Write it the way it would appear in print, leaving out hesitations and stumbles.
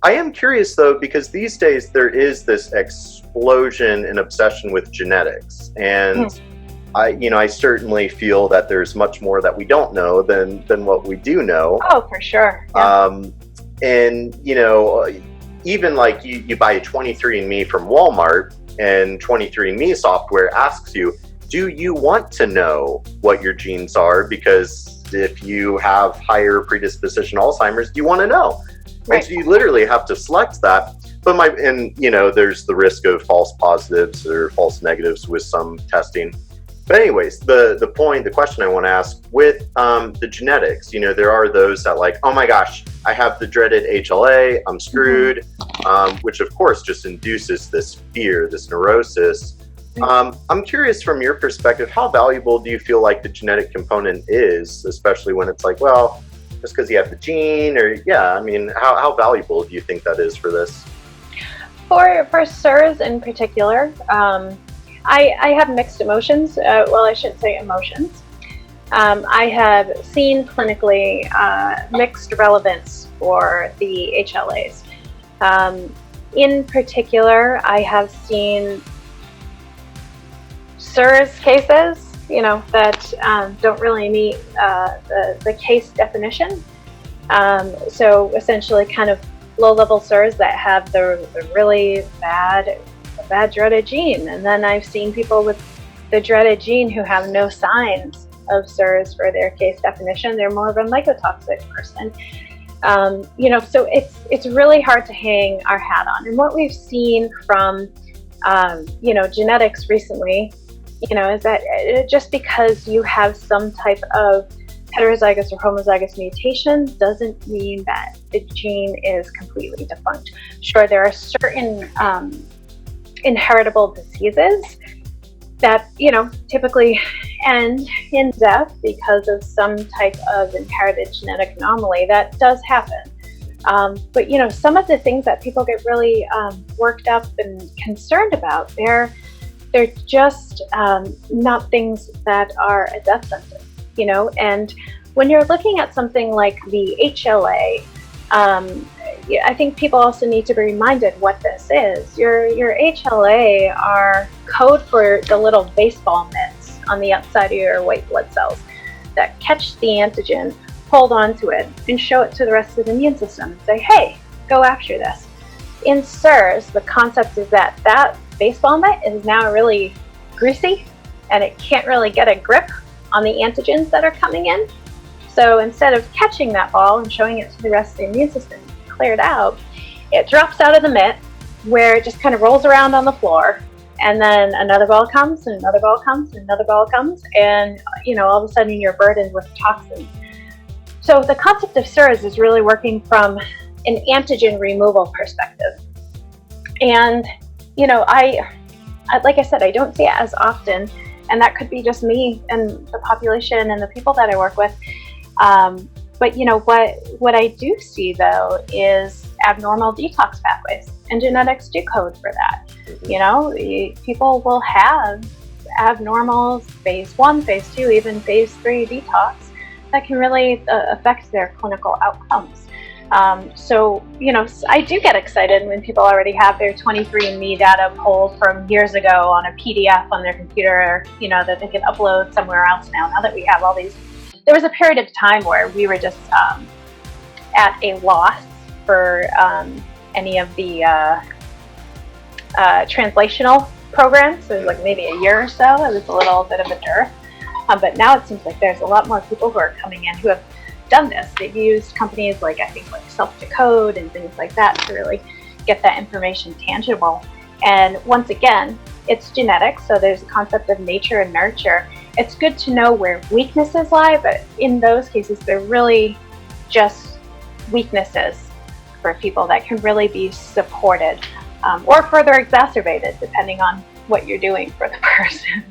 I am curious though, because these days there is this explosion in obsession with genetics, and I certainly feel that there's much more that we don't know than what we do know. Oh, for sure. Yeah. And even like you buy a 23andMe from Walmart, and 23andMe software asks you, do you want to know what your genes are? Because if you have higher predisposition Alzheimer's, do you want to know? Right. And so you literally have to select that. But there's the risk of false positives or false negatives with some testing. But anyways, the question I want to ask with the genetics, there are those that like, oh my gosh, I have the dreaded HLA, I'm screwed, which of course just induces this fear, this neurosis. I'm curious from your perspective, how valuable do you feel like the genetic component is, especially when it's like, well, just because you have the gene, or how valuable do you think that is for this? For SIRS in particular, I have mixed emotions. Well, I shouldn't say emotions. I have seen clinically mixed relevance for the HLAs. In particular, I have seen SIRS cases, that don't really meet the case definition. So essentially kind of low-level SIRS that have the really bad dreaded gene. And then I've seen people with the dreaded gene who have no signs of SIRS for their case definition. They're more of a mycotoxic person. So it's really hard to hang our hat on. And what we've seen from, genetics recently, is that just because you have some type of heterozygous or homozygous mutation doesn't mean that the gene is completely defunct. Sure, there are certain inheritable diseases that typically end in death because of some type of inherited genetic anomaly. That does happen, but some of the things that people get really worked up and concerned about, they're just not things that are a death sentence, and when you're looking at something like the HLA, I think people also need to be reminded what this is. Your HLA are code for the little baseball mitts on the outside of your white blood cells that catch the antigen, hold on to it, and show it to the rest of the immune system and say, hey, go after this. In SIRS, the concept is that baseball mitt is now really greasy and it can't really get a grip on the antigens that are coming in. So instead of catching that ball and showing it to the rest of the immune system cleared out, it drops out of the mitt where it just kind of rolls around on the floor, and then another ball comes and another ball comes and another ball comes, and all of a sudden you're burdened with toxins. So the concept of SIRS is really working from an antigen removal perspective. And I like I said, I don't see it as often, and that could be just me and the population and the people that I work with. But what I do see though is abnormal detox pathways, and genetics do code for that. People will have abnormal phase 1, phase 2, even phase 3 detox that can really affect their clinical outcomes. So I do get excited when people already have their 23andMe data pulled from years ago on a PDF on their computer, that they can upload somewhere else now that we have all these. There was a period of time where we were just at a loss for any of the translational programs. So it was like maybe a year or so. It was a little bit of a dearth. But now it seems like there's a lot more people who are coming in who have done this. They've used companies like Self-Decode and things like that to really get that information tangible. And once again, it's genetics, so there's a concept of nature and nurture. It's good to know where weaknesses lie, but in those cases, they're really just weaknesses for people that can really be supported or further exacerbated depending on what you're doing for the person.